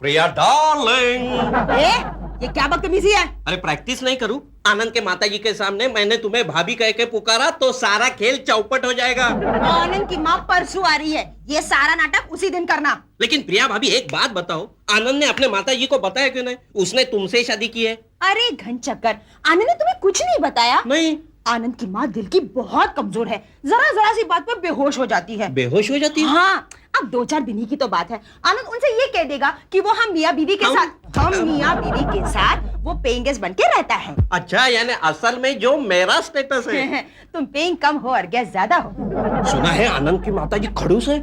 प्रिया darling. ये क्या बदतमीजी है? अरे प्रैक्टिस नहीं करूं? आनंद के माताजी के सामने मैंने तुम्हें भाभी कह के पुकारा तो सारा खेल चौपट हो जाएगा। आनंद की माँ परसों आ रही है, ये सारा नाटक उसी दिन करना। लेकिन प्रिया भाभी एक बात बताओ, आनंद ने अपने माताजी को बताया क्यों नहीं? उसने तुमसे ही शादी की है। अरे घन चक्कर, आनंद ने तुम्हें कुछ नहीं बताया? नहीं। आनंद की माँ दिल की बहुत कमजोर है, जरा जरा सी बात पर बेहोश हो जाती है। बेहोश हो जाती है? हाँ, अब 2-4 दिन ही की तो बात है। आनंद उनसे ये कह देगा कि वो हम मियाँ बीवी के साथ वो पेइंग गेस्ट बन के रहता है। अच्छा, यानी असल में जो मेरा स्टेटस है। तुम पेइंग कम हो और गेस्ट ज्यादा हो। सुना है आनंद की माताजी खड़ूस है।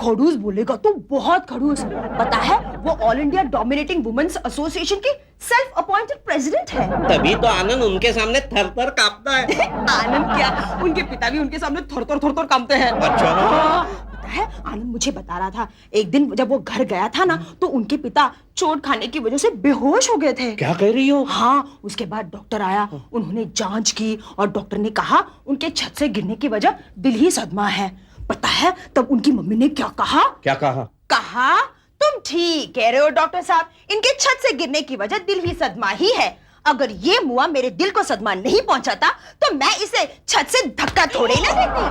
खड़ूस बोलेगा तो बहुत खड़ूस। पता है वो all India dominating women's association की सेल्फ अपॉइंटेड प्रेसिडेंट है। तभी तो आनंद उनके सामने थर थर कांपता है। आनंद क्या, उनके पिता भी उनके सामने थर थर कांपते हैं। अच्छा। है, आनंद मुझे बता रहा था एक दिन जब वो घर गया था ना, तो उनके पिता चोट खाने की वजह से बेहोश हो गए थे। क्या कह रही हो? हाँ, उसके बाद डॉक्टर आया, उन्होंने जांच की और डॉक्टर ने कहा उनके छत से गिरने की वजह दिल ही सदमा है। पता है तब उनकी मम्मी ने क्या कहा? क्या कहा? कहा तुम ठीक कह रहे हो डॉक्टर साहब, इनके छत से गिरने की वजह दिल ही सदमा ही है। अगर ये मुआ मेरे दिल को सदमा नहीं पहुंचाता तो मैं इसे छत से धक्का थोड़े ना देती।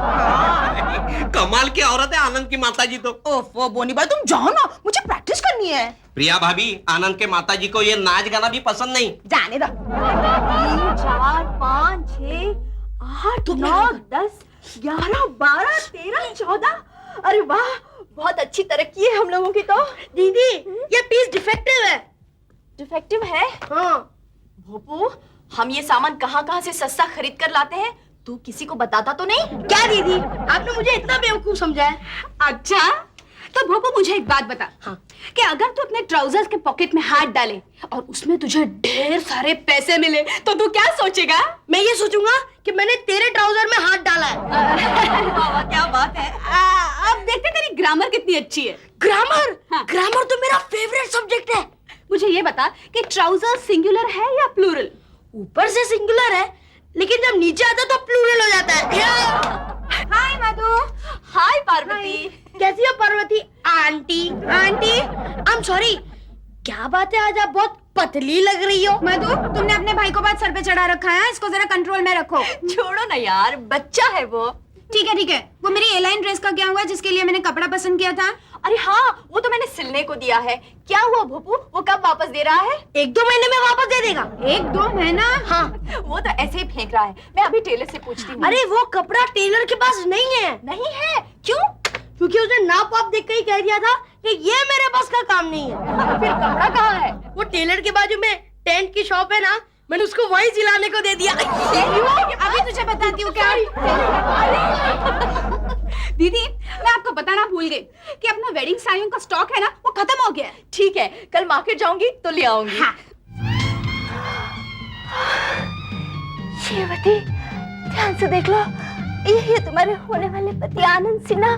कमाल की औरत है आनंद की माताजी तो। ओफो बोनी भाई, तुम जाओ ना, मुझे प्रैक्टिस करनी है। प्रिया भाभी, आनंद के माताजी को ये नाच गाना भी पसंद नहीं। जाने दो। 3, 4, 5, 6, 8, 9, 10, 11, 12, 13, 14। अरे वाह, बहुत अच्छी तरक्की है हम लोगों की तो। दीदी, ये पीस डिफेक्टिव है। डिफेक्टिव है? हाँ। भोपू, हम ये सामान कहाँ से सस्ता खरीद कर लाते हैं? तू किसी को बताता तो नहीं? क्या दीदी, आपने मुझे इतना बेवकूफ समझा है? अच्छा, तो भोपू मुझे एक बात बता। हाँ। कि अगर तू अपने ट्राउजर्स के पॉकेट में हाथ डाले और उसमें तुझे ढेर सारे पैसे मिले तो तू क्या सोचेगा? मैं ये सोचूंगा कि मैंने तेरे ट्राउजर में हाथ डाला है। क्या बात है। अब देखते तेरी ग्रामर कितनी अच्छी है। ग्रामर? हाँ। ग्रामर तो मेरा फेवरेट सब्जेक्ट है। मुझे ये बता कि ट्राउजर सिंगुलर है या प्लूरल? ऊपर से सिंगुलर है, लेकिन जब नीचे आता तो प्लूरल हो जाता है। हाय मधु। हाय पार्वती। कैसी हो Parvati? Aunty. Aunty, I am sorry. क्या बात है, आज आप बहुत पतली लग रही हो। मधु, तुमने अपने भाई को बात सर पे चढ़ा रखा है, इसको जरा कंट्रोल में रखो। छोड़ो ना यार, बच्चा है वो। ठीक है। वो मेरी एलाइन ड्रेस का क्या हुआ जिसके लिए मैंने कपड़ा पसंद किया था? अरे हाँ, वो तो मैंने सिलने को दिया है। क्या हुआ भोपू, वो कब वापस दे रहा है? 1-2 महीने में वापस दे देगा। 1-2 महीना? हाँ। वो तो ऐसे ही फेंक रहा है, मैं अभी टेलर से पूछती हूँ। अरे वो कपड़ा टेलर के पास नहीं है। नहीं है? क्यों? क्योंकि उसने नाप वाप देख कर ही कह दिया था कि ये मेरे पास का काम नहीं है। फिर कपड़ा कहाँ है? वो टेलर के बाजू में टेंट की शॉप है ना, मैंने उसको वही सिलाने को दे दिया। अभी तुझे बताती हूँ क्या। दीदी, मैं आपको बताना भूल गई कि अपना वेडिंग साड़ियों का स्टॉक है ना, वो खत्म हो गया है। ठीक है, कल मार्केट जाऊंगी तो ले आऊंगी। हाँ। शेवती, ध्यान से देख लो, ये तुम्हारे होने वाले पति आनंद सिन्हा,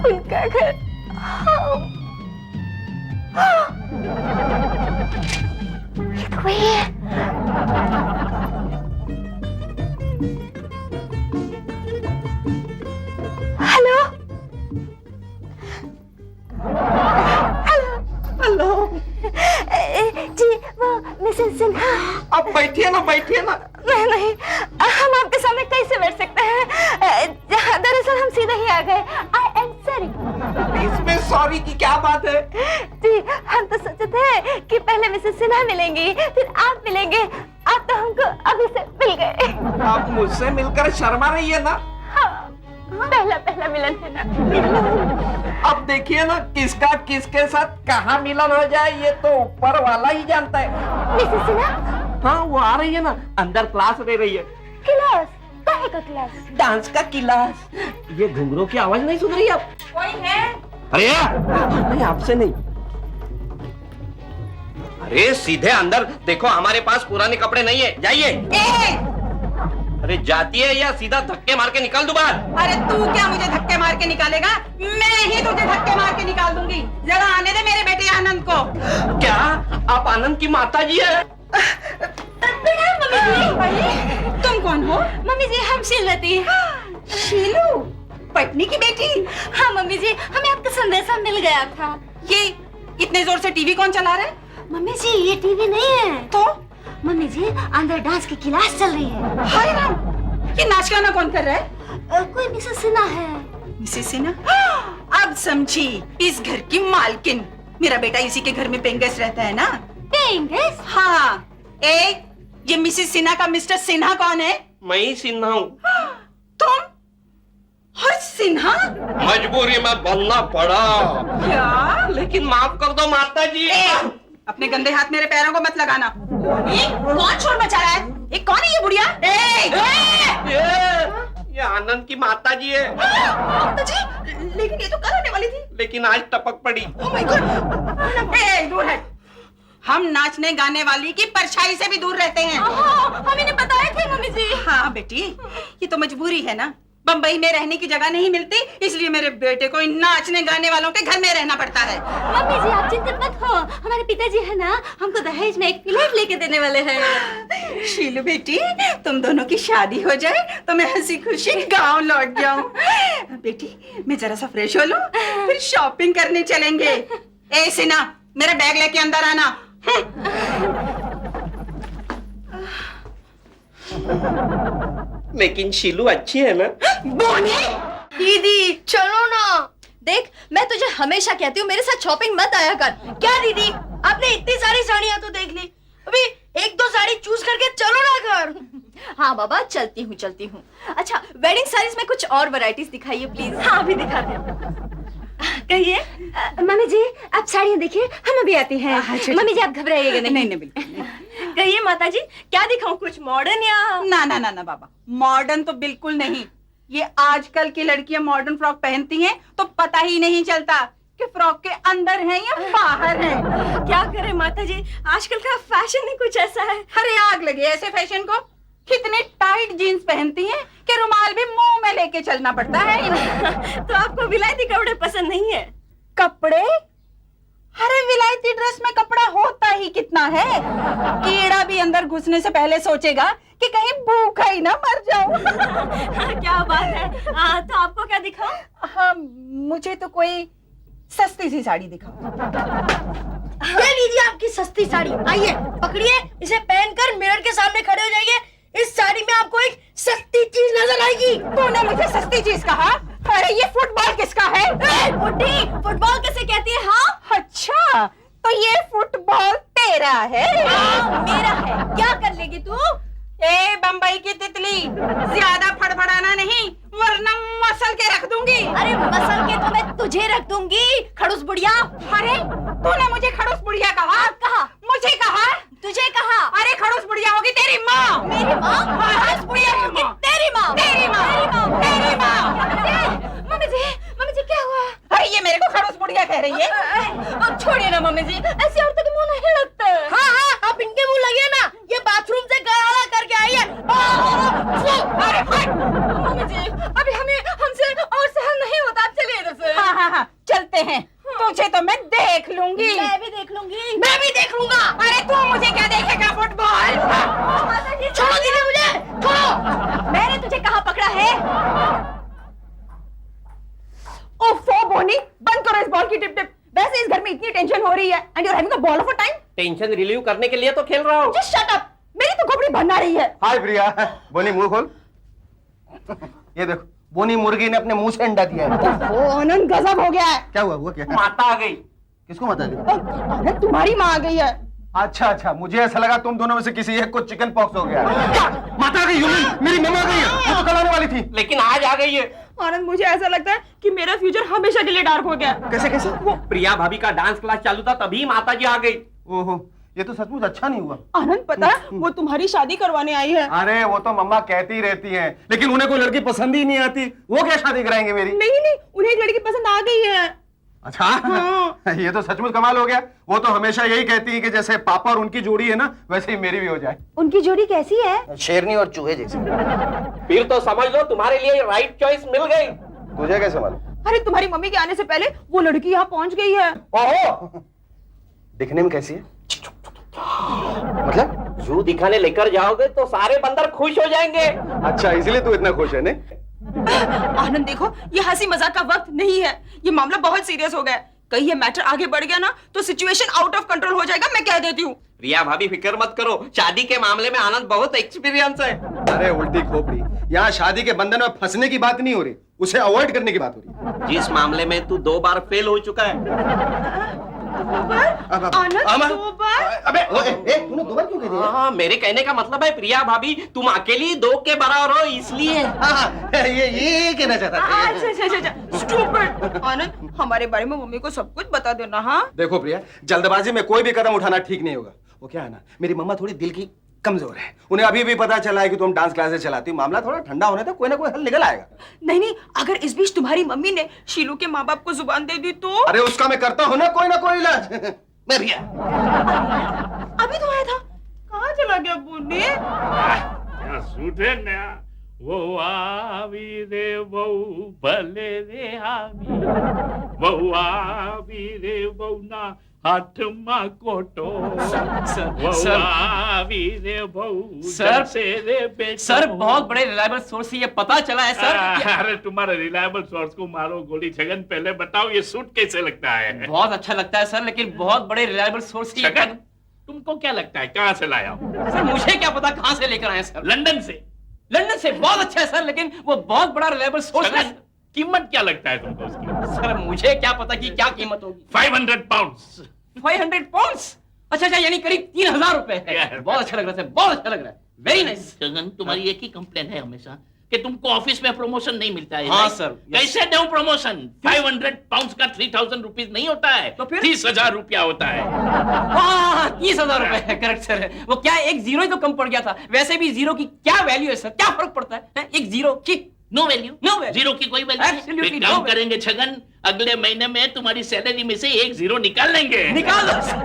उनका घर। ये तो वही है। हेलो हेलो जी, वो मिसेस सिन्हा। अब बैठिए ना। नहीं, हम आपके सामने कैसे बैठ सकते हैं? दरअसल हम सीधे ही आ गए। I am sorry. इसमें सॉरी की क्या बात है? जी, हम तो सोचे थे कि पहले मिसेस सिन्हा मिलेंगी, फिर आप मिलेंगे। आप तो हमको अभी से मिल गए। आप मुझसे मिलकर शर्मा रही है ना? हाँ, पहला मिलन है ना। अब देखिए ना, किसका किसके साथ कहाँ मिलन हो जाए ये तो ऊपर वाला ही जानता है। मिसेस सिन्हा? हाँ, वो आ रही है ना, अंदर क्लास ले रही है। क्लास? काहे का क्लास? डांस का क्लास। ये घुंघरू की आवाज नहीं सुन रही आप? कोई है? अरे नहीं, आपसे नहीं। अरे सीधे अंदर देखो, हमारे पास पुराने कपड़े नहीं है, जाइए। अरे जाती है या सीधा धक्के मार के निकाल दूं बाहर? अरे तू क्या मुझे धक्के मार के निकालेगा? मैं ही तुझे धक्के मार के निकाल दूंगी। जरा आने दे मेरे बेटे आनंद को। क्या आप आनंद की माताजी है? तुम कौन हो? मम्मी जी, हम श्रीमती। शीलू, पत्नी की बेटी। हाँ मम्मी जी, हमें आपका संदेशा मिल गया था। ये इतने जोर से टीवी कौन चला रहा है? मम्मी जी ये टीवी नहीं है। तो मम्मी जी अंदर डांस की क्लास चल रही है। हाय राम, ये नाच गाना कौन कर रहा है? कोई मिसेस सिन्हा है। मिसेस सिन्हा? अब समझी, इस घर की मालकिन। मेरा बेटा इसी के घर में पेइंग गेस्ट रहता है ना। Paying guest? हाँ। ये मिसेस सिन्हा का मिस्टर सिन्हा कौन है? मैं ही सिन्हा हूँ। तुम? और सिन्हा? मजबूरी में बनना पड़ा। क्या? लेकिन माफ कर दो माता जी। अपने गंदे हाथ मेरे पैरों को मत लगाना। ये कौन शोर मचा रहा है? ये कौन है ये बुढ़िया? ये आनंद की माता जी है। माता जी? लेकिन ये तो कल होने वाली थी। लेकिन आज टपक पड़ी। Oh my God! दूर है। हम नाचने गाने वाली की परछाई से भी दूर रहते हैं। हमें नहीं बताया थे मम्मी जी। हाँ बेटी, ये तो मजबूरी है ना। बम्बई में रहने की जगह नहीं मिलती, इसलिए मेरे बेटे को इन नाचने गाने वालों के घर में रहना पड़ता है। मम्मी जी आप चिंतित मत हो, हमारे पिताजी है ना, हमको दहेज में एक फ्लैट लेके देने वाले हैं। शीलू बेटी, तुम दोनों की शादी हो जाए तो मैं हंसी खुशी गांव लौट जाऊं। बेटी मैं जरा सा फ्रेश हो लूं, फिर शॉपिंग करने चलेंगे। ए सिन्हा, मेरा बैग लेके अंदर आना। लेकिन शीलू अच्छी है ना? बोनी, दीदी चलो ना। देख मैं तुझे हमेशा कहती हूँ मेरे साथ शॉपिंग मत आया कर। क्या दीदी आपने इतनी सारी साड़ियाँ तो देख ली, अभी एक दो साड़ी चूज करके चलो ना घर। हाँ बाबा चलती हूँ। अच्छा वेडिंग साड़ीज में कुछ और वैरायटीज दिखाइए प्लीज। हाँ अभी दिखाते हैं। कहिए। मम्मी जी आप साड़ियाँ देखिए, हम अभी आती हैं। मम्मी जी आप घबराइएगा नहीं। नहीं बिल्कुल नहीं। कहिए माता जी क्या दिखाऊं, कुछ मॉडर्न या? ना बाबा, मॉडर्न तो बिल्कुल नहीं। ये आजकल की लड़कियां मॉडर्न फ्रॉक पहनती हैं तो पता ही नहीं चलता कि फ्रॉक के अंदर है या बाहर है। क्या करें माता जी, आजकल का फैशन ही कुछ ऐसा है। अरे आग लगे ऐसे फैशन को। कितने टाइट जीन्स पहनती हैं कि रुमाल भी मुंह में लेके चलना पड़ता है। तो आपको विलायती कपड़े पसंद नहीं है? कपड़े? अरे विलायती ड्रेस में कपड़ा होता ही कितना है। कीड़ा भी अंदर घुसने से पहले सोचेगा कि कहीं भूखा ही ना मर जाऊं। क्या बात है। तो आपको क्या दिखाऊं? हाँ, मुझे तो कोई सस्ती सी साड़ी दिखाओ। ये लीजिए आपकी सस्ती साड़ी, आइए पकड़िए, इसे पहनकर मिरर के सामने खड़े हो जाइए। इस साड़ी में आपको एक सस्ती चीज नजर आएगी। तूने मुझे सस्ती चीज कहा? अरे ये फुटबॉल किसका है? बुड्ढी फुटबॉल किसे कहती है? हाँ अच्छा तो ये फुटबॉल तेरा है? मेरा है। क्या कर लेगी तू? ए बम्बई की तितली, ज्यादा फड़फड़ाना नहीं वरना मसल के रख दूंगी। अरे मसल के तो मैं तुझे रख दूंगी खड़ूस बुढ़िया। अरे तूने मुझे खड़ूस बुढ़िया कहा? कहा? मुझे कहा? तुझे कहा? अरे खड़ूस बुढ़िया होगी तेरी माँ। मेरी माँ? खड़ूस बुढ़िया होगी तेरी माँ। तेरी माँ। तेरी माँ। मम्मी जी क्या हुआ? अरे ये मेरे को खड़ूस बुढ़िया कह रही है। अब छोड़िए ना मम्मी जी, ऐसी औरतों के मुंह नहीं लगते। हाँ आप इनके मुंह लगिए ना, ये बाथरूम से गरारा करके आई है। अरे मम्मी जी अभी हमसे और सहन नहीं होता, आप चलिए इधर से। हाँ चलते हैं। तुझे तो मैं देख लूंगी। मैं भी देख लूंगी। मैं भी देख लूंगा। अरे तू मुझे क्या देखेगा? फुटबॉल। माता जी छोड़ो दीदी मुझे, छोड़ो। मैंने तुझे कहाँ पकड़ा है? ओफो बोनी, बंद करो इस बॉल की टिप टिप। वैसे इस घर में इतनी टेंशन हो रही है and you are having a ball of a time. Tension relieve करने के लिए तो खेल रहा हूँ। जस्ट शट अप, मेरी तो खोपड़ी भरना रही है। हाय प्रिया, बोनी मुंह खोल। ये देखो बोनी मुर्गी ने अपने मुंह से अंडा दिया है। ओ आनंद गजब हो गया है। क्या हुआ क्या? माता आ गई। किसको माता दी? आनंद तुम्हारी माँ आ गई है। अच्छा, मुझे ऐसा लगा तुम दोनों में से किसी एक को चिकन पॉक्स हो गया। माता आ गई, मेरी मम्मा आ गई है। वो तो कल आने वाली थी। लेकिन आज आ गई है। आनंद मुझे ऐसा लगता है कि मेरा फ्यूचर हमेशा के लिए डार्क हो गया। कैसे? वो प्रिया भाभी का डांस क्लास चालू था तभी माता जी आ गई। ओहो, ये तो सचमुच अच्छा नहीं हुआ। आनंद पता है वो तुम्हारी शादी करवाने आई है। अरे वो तो मम्मा कहती रहती हैं, लेकिन उन्हें कोई लड़की पसंद ही नहीं आती। वो क्या शादी कराएंगे मेरी? नहीं उन्हें एक लड़की पसंद आ गई है। अच्छा ये तो सचमुच कमाल हो गया। वो तो हमेशा यही कहती है कि जैसे पापा और उनकी जोड़ी है ना, वैसे ही मेरी भी हो जाए। उनकी जोड़ी कैसी है? शेरनी और चूहे जैसे। फिर तो समझ लो तुम्हारे लिए राइट चॉइस मिल गई। तुझे कैसे मालूम? अरे तुम्हारी मम्मी के आने से पहले वो लड़की यहाँ पहुँच गई है। ओहो, दिखने में कैसी है? मतलब जू दिखाने लेकर जाओगे तो सारे बंदर खुश हो जाएंगे। अच्छा इसलिए तू इतना खुश है ने? आनंद देखो ये हंसी मजाक का वक्त नहीं है, ये मामला बहुत सीरियस हो गया है। कहीं ये मैटर आगे बढ़ गया ना तो सिचुएशन आउट ऑफ कंट्रोल हो जाएगा, मैं कह देती हूँ। प्रिया भाभी फिक्र मत करो, शादी के मामले में आनंद बहुत एक्सपीरियंस है। अरे उल्टी खोपड़ी, यहाँ शादी के बंधन में फंसने की बात नहीं हो रही, उसे अवॉइड करने की बात हो रही है। जिस मामले में तू 2 बार फेल हो चुका है। आनंद 2 बार? अबे तूने 2 बार क्यों कह दिया? हाँ, मेरे कहने का मतलब है प्रिया भाभी तुम अकेली 2 के बराबर हो इसलिए। ये कहना चाहता था। अच्छा। स्टूपिड। आनंद, हमारे बारे में मम्मी को सब कुछ बता देना। हाँ देखो प्रिया, जल्दबाजी में कोई भी कदम उठाना ठीक नहीं होगा। वो क्या है ना, मेरी मम्मा थोड़ी दिल की कमजोर है, उन्हें अभी भी पता चला है कि तुम डांस क्लासेस चलाती हो। मामला थोड़ा ठंडा होने तक कोई ना कोई हल निकल आएगा। नहीं, अगर इस बीच तुम्हारी मम्मी ने शीलू के माँ बाप को जुबान दे दी तो? अरे उसका मैं करता हूँ ना कोई इलाज। मैं भी अभी तो आया था, कहाँ चला गया बुन्नी? क्या सूट है नया, वो आवी रे वो भले रे आवी, वो आवी रे वो ना हाथ मा कोटो, वो आवी रे वो सर, से रे बेटो। सर बहुत बड़े रिलायबल सोर्स से ये पता चला है सर। अरे तुम्हारे रिलायबल सोर्स को मारो गोली। छगन पहले बताओ ये सूट कैसे लगता है? बहुत अच्छा लगता है सर, लेकिन बहुत बड़े रिलायबल सोर्स से छगन, तुमको क्या लगता है कहाँ से लाया हूँ? सर मुझे क्या पता कहाँ से लेकर आए सर। लंदन से। लंदन से? बहुत अच्छा है सर, लेकिन वो बहुत बड़ा रिलायबल सोर्स है। कीमत क्या लगता है तुमको उसकी? सर मुझे क्या पता कि क्या कीमत होगी। 500 पाउंड्स। 500 पाउंड्स? अच्छा, यानी करीब 3000 रुपए है। बहुत अच्छा लग रहा है, बहुत अच्छा लग रहा है। Very nice. छगन, तुम्हारी एक ही कंप्लेन है हमेशा कि तुमको ऑफिस में प्रमोशन नहीं मिलता है। हाँ सर। कैसे दूं प्रमोशन? 500 पाउंड का 3000 रुपीज नहीं होता है, तो फिर 30,000 रुपया होता है। हाँ, 30,000 रुपए है। Correct sir. वो क्या एक जीरो ही तो कम पड़ गया था। वैसे भी जीरो की क्या वैल्यू है सर, क्या फर्क पड़ता है? एक जीरो की no value. No value. Zero की कोई वैल्यू नहीं। एक काम करेंगे छगन, अगले महीने में तुम्हारी सैलरी में से 1 जीरो निकाल लेंगे। निकाल दो सर।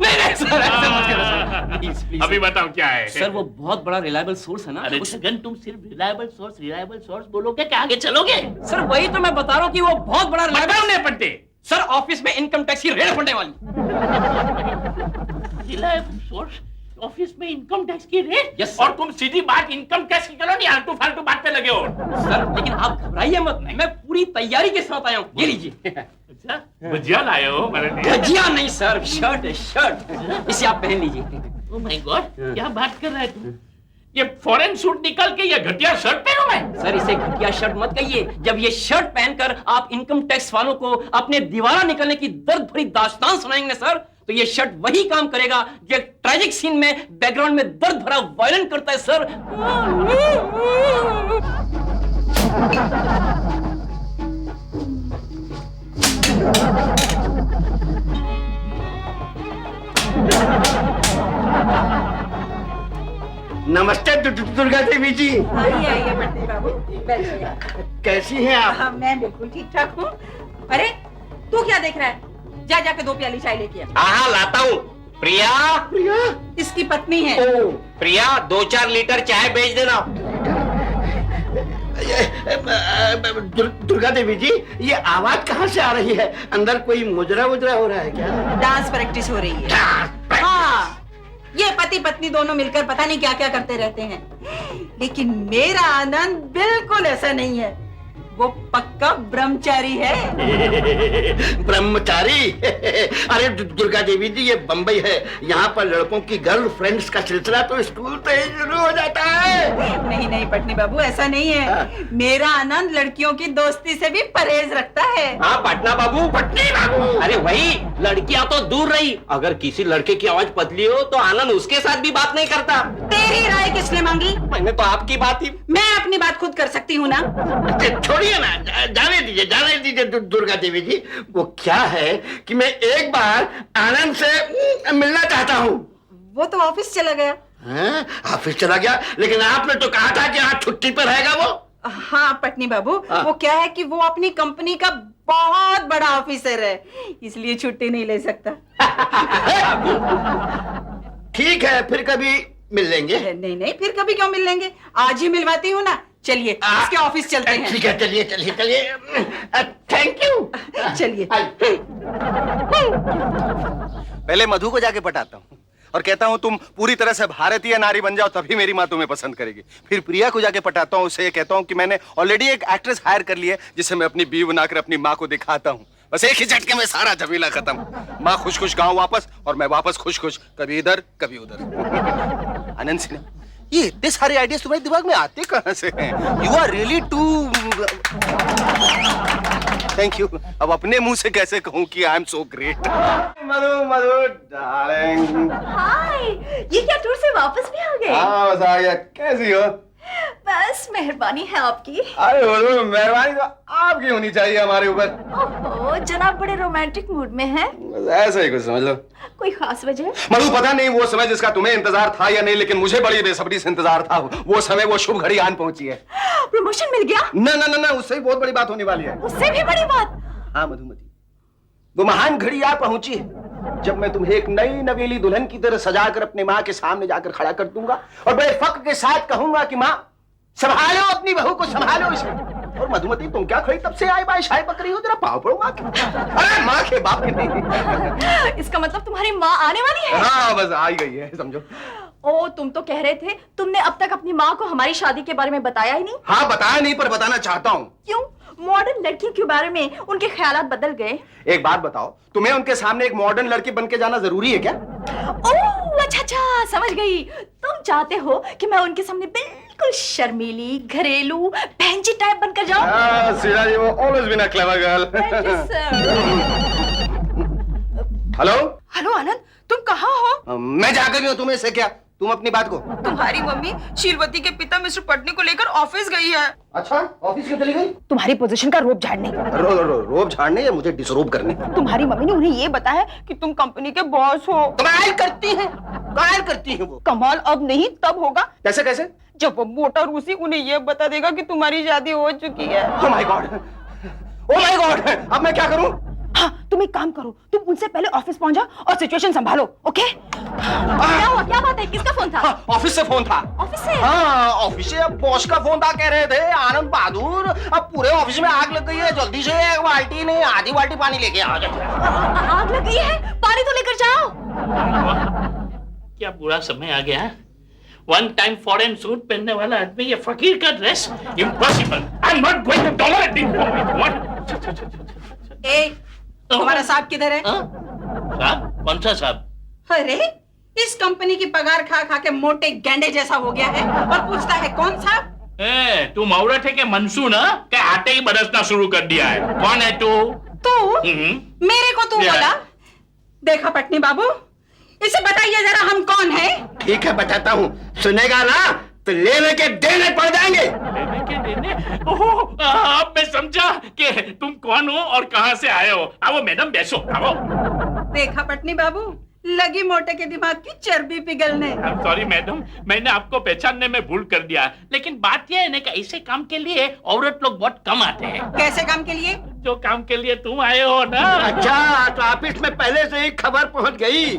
नहीं सर, ऐसा मत करो सर। Please please. अभी बताओ क्या है? सर वो बहुत बड़ा रिलायबल सोर्स है ना। अरे छगन, तुम सिर्फ रिलायबल सोर्स बोलोगे क्या आगे चलोगे? सर वही तो मैं बता रहा हूँ कि वो बहुत बड़ा बताओ नहीं पड़ते। सर ऑफिस में इनकम टैक्स की रेड पड़ने वाली। रिलायबल सोर्स ऑफिस में इनकम टैक्स की रेट? Yes, sir. और तुम सीधी बात इनकम टैक्स की करो, नहीं आलतू फालतू बात पे लगे हो। सर लेकिन आप घबराइए मत, मैं पूरी तैयारी के साथ आया हूँ। ये लीजिए। अच्छा, भजिया लाए हो मेरे लिए? भजिया नहीं सर, शर्ट है शर्ट। इसे आप पहन लीजिए। ओह माय गॉड, क्या बात कर रहा है तू? ये फॉरेन सूट निकाल के ये घटिया शर्ट पहनो मैं? सर इसे घटिया शर्ट मत कहिए। जब ये शर्ट पहनकर आप इनकम टैक्स वालों को अपने दीवारा निकलने की दर्द भरी दास्तान सुनाएंगे सर, तो ये शर्ट वही काम करेगा जो एक ट्रैजिक सीन में बैकग्राउंड में दर्द भरा वायलिन करता है सर। नमस्ते दुर्गा देवी जी। आइए पट्टी बाबू, बैठिए। कैसी हैं आप? हाँ, मैं बिल्कुल ठीक ठाक हूँ। अरे तू क्या देख रहा है? जाके 2 प्याली चाय लेके आ। हाँ लाता हूँ। प्रिया, इसकी पत्नी है। प्रिया 2-4 लीटर चाय भेज देना। दुर्गा देवी जी, ये आवाज कहाँ से आ रही है? अंदर कोई मुजरा हो रहा है क्या? डांस प्रैक्टिस हो रही है। हाँ, ये पति पत्नी दोनों मिलकर पता नहीं क्या क्या करते रहते हैं, लेकिन मेरा आनंद बिल्कुल ऐसा नहीं है। वो पक्का ब्रह्मचारी है। ब्रह्मचारी? अरे दुर्गा देवी जी, ये बम्बई है, यहाँ पर लड़कों की गर्लफ्रेंड्स का सिलसिला तो स्कूल से ही शुरू हो जाता है। नहीं पटनी बाबू, ऐसा नहीं है। मेरा आनंद लड़कियों की दोस्ती से भी परहेज रखता है। हाँ पटना बाबू, पटनी बाबू। अरे वही, लड़कियां तो दूर रही, अगर किसी लड़के की आवाज पतली हो तो आनंद उसके साथ भी बात नहीं करता। तेरी राय किसने मांगी? मैंने तो आपकी बात ही। मैं अपनी बात खुद कर सकती हूँ ना। छोड़िए ना, जाने दीजिए दुर्गा देवी जी। वो क्या है कि मैं एक बार आनंद से मिलना चाहता हूँ। वो तो ऑफिस चला गया। हाँ, ऑफिस चला गया, लेकिन आपने तो कहा था कि आज छुट्टी पर रहेगा वो। हाँ पटनी बाबू, वो क्या है कि वो अपनी कंपनी का बहुत बड़ा ऑफिसर है, इसलिए छुट्टी नहीं ले सकता। ठीक है, फिर कभी मिल लेंगे। नहीं, फिर कभी क्यों मिल लेंगे? आज ही मिलवाती हूँ ना। चलिए इसके ऑफिस चलते हैं। ठीक है, चलिए। Thank you. चलिए। पहले मधु को जाके पटाता हूँ और कहता हूँ तुम पूरी तरह से भारतीय नारी बन जाओ, तभी मेरी माँ तुम्हें पसंद करेगी। फिर प्रिया को जाके पटाता हूँ, उसे कहता हूँ कि मैंने ऑलरेडी एक एक्ट्रेस हायर कर ली है जिसे मैं अपनी बीवी बनाकर अपनी माँ को दिखाता हूँ। बस एक ही झटके में सारा झबीला खत्म। माँ खुश खुश गांव वापस और मैं वापस खुश खुश, कभी इधर कभी उधर। आनंद सिन्हा, ये इतने सारे आइडियाज तुम्हारे दिमाग में आते कहाँ से हैं? You are really too. Thank you. अब अपने मुंह से कैसे कहूँ कि I am so great. Madhu Madhu darling. Hi, ये क्या टूर से वापस भी आ गए? हाँ बस आ गया। कैसी हो? बस मेहरबानी है आपकी। अरे मधु, मेहरबानी तो आपकी होनी चाहिए हमारे ऊपर। ओहो, जनाब बड़े रोमांटिक मूड में हैं। ऐसा ही कुछ समझ लो। कोई खास वजह? मधु, पता नहीं वो समय जिसका तुम्हें इंतजार था या नहीं, लेकिन मुझे बड़ी बेसब्री से इंतजार था। वो समय, वो शुभ घड़ी आन पहुंची है। प्रमोशन मिल गया? ना ना ना ना, उससे भी बहुत बड़ी बात होने वाली है। उससे भी बड़ी बात? हाँ मधुमती, वो महान घड़ी आ पहुंची है जब मैं तुम्हें एक नई नवेली दुल्हन की तरह सजाकर अपने माँ के सामने जाकर खड़ा कर दूंगा और बड़े फक्र के साथ कहूंगा कि माँ संभालो अपनी बहू को, संभालो इसे। और मधुमती, तुम क्या खड़ी तब से आए बाय शाय पकड़ी हो? तेरा पाँव पड़ो माँ के। अरे माँ के बाप के नहीं। इसका मतलब तुम्हारी माँ आने वाली है? हाँ बस आ ही गई है, समझो। ओ, तुम तो कह रहे थे तुमने अब तक अपनी माँ को हमारी शादी के बारे में बताया ही नहीं। हाँ बताया नहीं, पर बताना चाहता हूँ। क्यों? मॉडर्न लड़की के बारे में उनके ख्यालात बदल गए? एक बात बताओ, तुम्हें उनके सामने एक मॉडर्न लड़की बन के जाना जरूरी है क्या? ओह अच्छा अच्छा, समझ गई। तुम चाहते हो कि मैं उनके सामने बिल्कुल शर्मीली, घरेलू, बहनची टाइप बनकर जाऊं? सीधा जी, वो always been a clever girl. Hello hello Anand, तुम कहाँ हो? मैं जाकर हूँ, तुम्हें से क्या? तुम अपनी बात को। तुम्हारी मम्मी शीलवती के पिता मिस्टर पटनी को लेकर ऑफिस गई है। अच्छा, ऑफिस क्यों चली गई? तुम्हारी पोजीशन का रोब झाड़ने। रोब झाड़ने या मुझे डिसरोब करने? तुम्हारी मम्मी ने उन्हें ये बताया कि तुम कंपनी के बॉस हो। कमाल करती है, कमाल करती है वो। कमाल अब नहीं तब होगा। कैसे कैसे? जब वो मोटा रूसी उन्हें ये बता देगा कि तुम्हारी शादी हो चुकी है। Oh my God, oh my God, अब मैं क्या करूं? हाँ, तुम एक काम करो, तुम उनसे पहले ऑफिस पहुंच जाओ और सिचुएशन संभालो, ओके? क्या हुआ? क्या बात है? किसका फोन था? ऑफिस से फोन था। ऑफिस से? हाँ, ऑफिस से। अब बॉस का फोन था, कह रहे थे आनंद बहादुर अब पूरे ऑफिस में आग लग गई है, जल्दी से एक बाल्टी नहीं आधी बाल्टी पानी लेके आ जाओ। आग लग गई है? पानी तो लेकर जाओ। क्या बुरा समय आ गया। वन टाइम फॉरेन सूट पहनने वाला आदमी ये फकीर का dress, impossible. I am not going to tolerate this. ए, तुम्हारा साहब किधर है? साहब? कौन सा साहब? अरे, इस कंपनी की पगार खा खा के मोटे गेंडे जैसा हो गया है और पूछता है कौन साहब? ए, तुम औरत है के मनसू ना, क्या आटे ही बरसना शुरू कर दिया है? कौन है तू? तू? मेरे को तू बोला? देखा पटनी बाबू, इसे बताइए जरा हम कौन है? ठीक है बताता हूँ, सुनेगा ना तो लेने के देने पड़ जाएंगे। लेने के देने? ओह, अब मैं समझा कि तुम कौन हो और कहाँ से आए हो। आओ मैडम, बैठो, आओ। देखा पटनी बाबू, लगी मोटे के दिमाग की चर्बी पिघलने। सॉरी मैडम, मैंने आपको पहचानने में भूल कर दिया, लेकिन बात यह है ना कि ऐसे काम के लिए औरत लोग बहुत कम आते हैं। कैसे काम के लिए? जो काम के लिए तुम आए हो ना। अच्छा, तो ऑफिस में पहले से ही खबर पहुंच गई।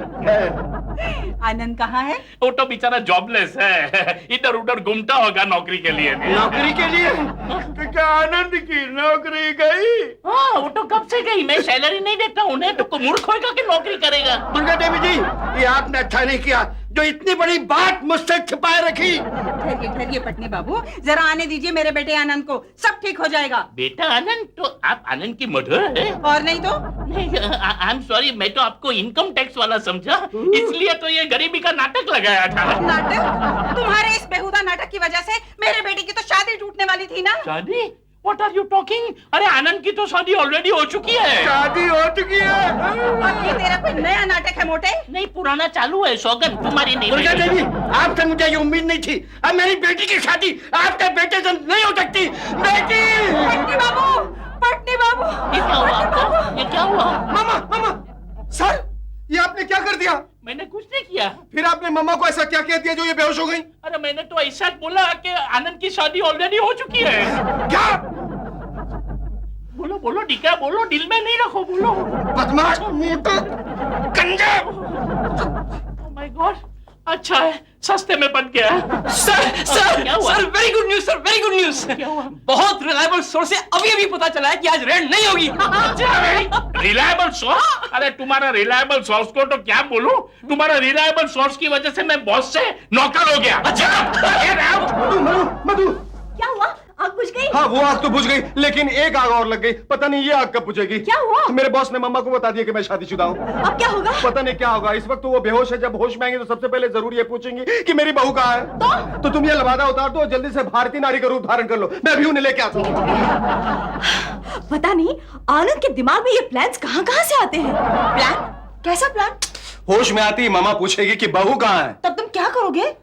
आनंद कहाँ है? वो तो बेचारा जॉबलेस है, इधर उधर घूमता होगा नौकरी के लिए। नौकरी के लिए? तो क्या आनंद की नौकरी गई? हाँ, वो तो कब से गई। मैं सैलरी नहीं देता उन्हें, तो मूर्ख होगा कि नौकरी करेगा। दुर्गा देवी जी, ये आपने अच्छा नहीं किया जो इतनी बड़ी बात मुझसे छिपाए रखी। ठहरिए ठहरिए पटनी बाबू, जरा आने दीजिए मेरे बेटे आनंद को, सब ठीक हो जाएगा। बेटा आनंद? तो आप आनंद की मदर है? और नहीं तो? नहीं, आई एम सॉरी, मैं तो आपको इनकम टैक्स वाला समझा, इसलिए तो ये गरीबी का नाटक लगाया था। नाटक? तुम्हारे इस बेहुदा नाटक की वजह से मेरे बेटे की तो शादी टूटने वाली थी ना। शादी? What are you talking? अरे आनंद की तो शादी ऑलरेडी हो चुकी है। शादी हो चुकी है? अब ये तेरा कोई नया नाटक है मोटे? नहीं, पुराना चालू है। सौगंध तुम्हारी नहीं। दुर्गा देवी, आपसे मुझे ये उम्मीद नहीं थी। अब मेरी बेटी की शादी आपके बेटे से नहीं हो सकती। बेटी! पटनी बाबू, पटनी बाबू, ये क्या हुआ आपको? ये क्या हुआ? मामा, मामा, सर, ये आपने क्या कर दिया? मैंने कुछ नहीं किया। फिर आपने मम्मा को ऐसा क्या कह दिया जो ये बेहोश हो गई? अरे मैंने तो ऐसा बोला कि आनंद की शादी ऑलरेडी हो चुकी है। क्या? बोलो बोलो डीका, बोलो, दिल में नहीं रखो, बोलो। बदमाश, मोटा, गंजा। ओह माय गॉड, अच्छा है, सस्ते में बन गया। सर सर क्या हुआ? Sir, very good news sir, very good news. क्या हुआ? बहुत रिलायबल सोर्स से अभी पता चला है कि आज रेड नहीं होगी। Reliable source? अरे तुम्हारा रिलायबल सोर्स को तो क्या बोलूं, तुम्हारा रिलायबल सोर्स की वजह से मैं बॉस से नौकर हो गया। अच्छा, मधु, मधु, क्या हुआ? आग बुझ गई? हाँ, वो आग तो बुझ गई, लेकिन एक आग और लग गई। पता नहीं ये आग कब बुझेगी। क्या हुआ? मेरे बॉस ने मम्मा को बता दिया कि मैं शादीशुदा हूँ। अब क्या होगा? पता नहीं क्या होगा। इस वक्त तो वो बेहोश है। जब होश में आएंगे तो सबसे पहले जरूर ये पूछेंगी कि मेरी बहू कहाँ है। तो तुम ये लबादा उतार दो और जल्दी से भारतीय नारी का रूप धारण कर लो। मैं अभी उन्हें लेके आता हूँ। पता नहीं आनंद के दिमाग में ये प्लान्स कहाँ से आते हैं। प्लान? कैसा प्लान? होश में आती मामा पूछेगी कि बहू कहाँ है। तब तुम क्या करोगे?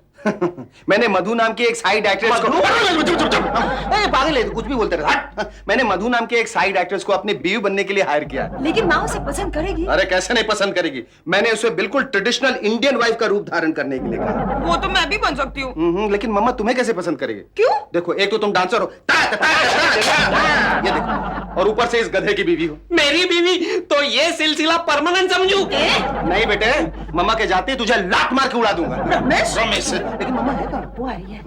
मैंने मधु नाम की एक साइड एक्ट्रेस को पागल है, कुछ भी बोलते रहे। मैंने मधु नाम की एक साइड एक्ट्रेस को अपनी बीवी बनने के लिए हायर किया। लेकिन माँ उसे पसंद करेगी? अरे कैसे नहीं पसंद करेगी। मैंने उसे बिल्कुल ट्रेडिशनल इंडियन वाइफ का रूप धारण करने के लिए कहा। वो तो मैं भी बन सकती हूँ। लेकिन मम्मा तुम्हें कैसे पसंद करेगी? क्यों? देखो, एक तो तुम डांसर हो, ये देखो, और ऊपर से इस गधे की बीवी हो। मेरी बीवी? तो ये सिलसिला परमानेंट समझू? नहीं बेटे, मम्मा के जाते तुझे लात मार के उड़ा दूंगा। रमेश! लेकिन मम्मा है कहाँ? वो आ रही है।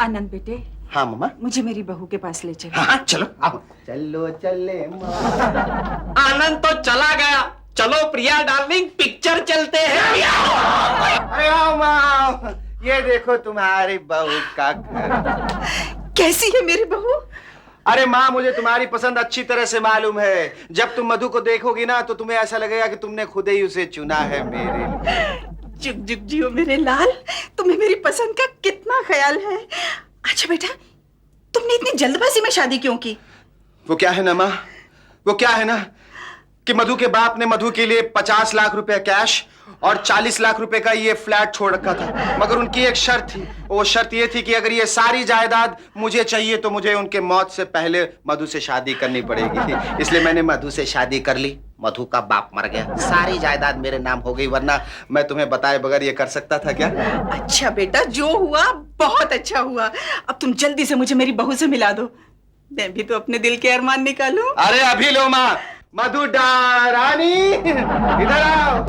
आनंद बेटे, हाँ मम्मा। मुझे मेरी बहू के पास ले चलो। हाँ चलो आओ। चलो चले आनंद तो चला गया, चलो प्रिया डार्लिंग पिक्चर चलते हैं। अरे आओ माँ, ये देखो तुम्हारी बहू का घर। कैसी है मेरी बहू? अरे माँ, मुझे तुम्हारी पसंद अच्छी तरह से मालूम है। जब तुम मधु को देखोगी ना तो तुम्हें ऐसा लगेगा कि तुमने खुद ही उसे चुना है मेरे लिए। जुग जुग जियो मेरे लाल, तुम्हें मेरी पसंद का कितना ख्याल है। अच्छा बेटा, तुमने इतनी जल्दबाजी में शादी क्यों की? वो क्या है ना माँ, वो क्या है ना कि मधु के बाप ने मधु के लिए 50 लाख रुपए कैश और 40 लाख रुपए का ये फ्लैट छोड़ रखा था। मगर उनकी एक शर्त थी, वो शर्त ये थी कि अगर ये सारी जायदाद मुझे चाहिए तो मुझे उनके मौत से पहले मधु से शादी करनी पड़ेगी। इसलिए मैंने मधु से शादी कर ली। मधु का बाप मर गया, सारी जायदाद मेरे नाम हो गई, वरना मैं तुम्हें बताए बगैर ये कर सकता था क्या? अच्छा बेटा, जो हुआ बहुत अच्छा हुआ। अब तुम जल्दी से मुझे मेरी बहू से मिला दो, मैं भी तो अपने दिल के अरमान निकालूं। अरे अभी लो माँ। मधु रानी, इधर आओ।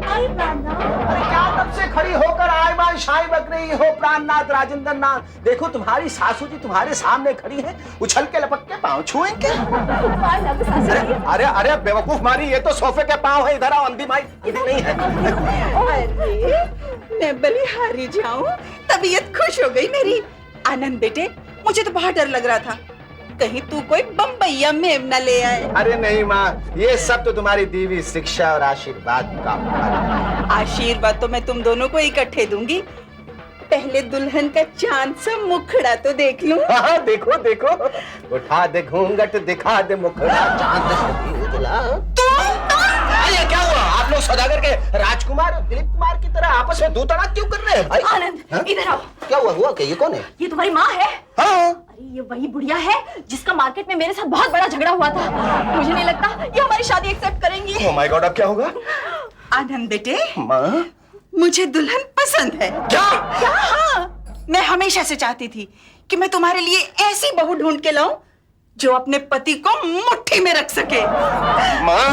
अरे क्या तब से खड़ी होकर आए बाई शाई बक रही हो प्राणनाथ राजेंद्र नाथ? देखो तुम्हारी सासू जी तुम्हारे सामने खड़ी है, उछल के लपक के पाँव छुएंगे। अरे अरे बेवकूफ मारी, ये तो सोफे के पाँव है। इधर आओ अंधी माई, इधर नहीं है। अरे मैं बलिहारी जाऊं, तबीयत खुश हो गई मेरी। आनंद बेटे, मुझे तो बहुत डर लग रहा था कहीं तू कोई बम्बैया मेव न ले आए। अरे नहीं माँ, ये सब तो तुम्हारी दी हुई शिक्षा और आशीर्वाद का फल। आशीर्वाद तो मैं तुम दोनों को इकट्ठे दूंगी। पहले दुल्हन का चांद सा मुखड़ा तो देख लूं। हाँ, देखो देखो, उठा दे घूंघट, दिखा दे मुखड़ा, चांद से उजला। अरे क्या हुआ? आप लोग सौदागर के राजकुमार और दिलीप कुमार की तरह आपस में दो तड़ाक क्यों कर रहे हैं भाई? आनंद, इधर आओ। क्या हुआ क्या? ये कौन है? ये तुम्हारी माँ है? हाँ। अरे ये वही बुढ़िया है जिसका मार्केट में मेरे साथ बहुत बड़ा झगड़ा हुआ था। मुझे नहीं लगता ये हमारी शादी एक्सेप्ट करेंगी। ओह माय गॉड, अब क्या होगा? आनंद बेटे, माँ, मुझे दुल्हन पसंद है। क्या? हाँ, मैं हमेशा से चाहती थी कि मैं तुम्हारे लिए ऐसी बहू ढूंढ के लाऊं जो अपने पति को मुट्ठी में रख सके। माँ।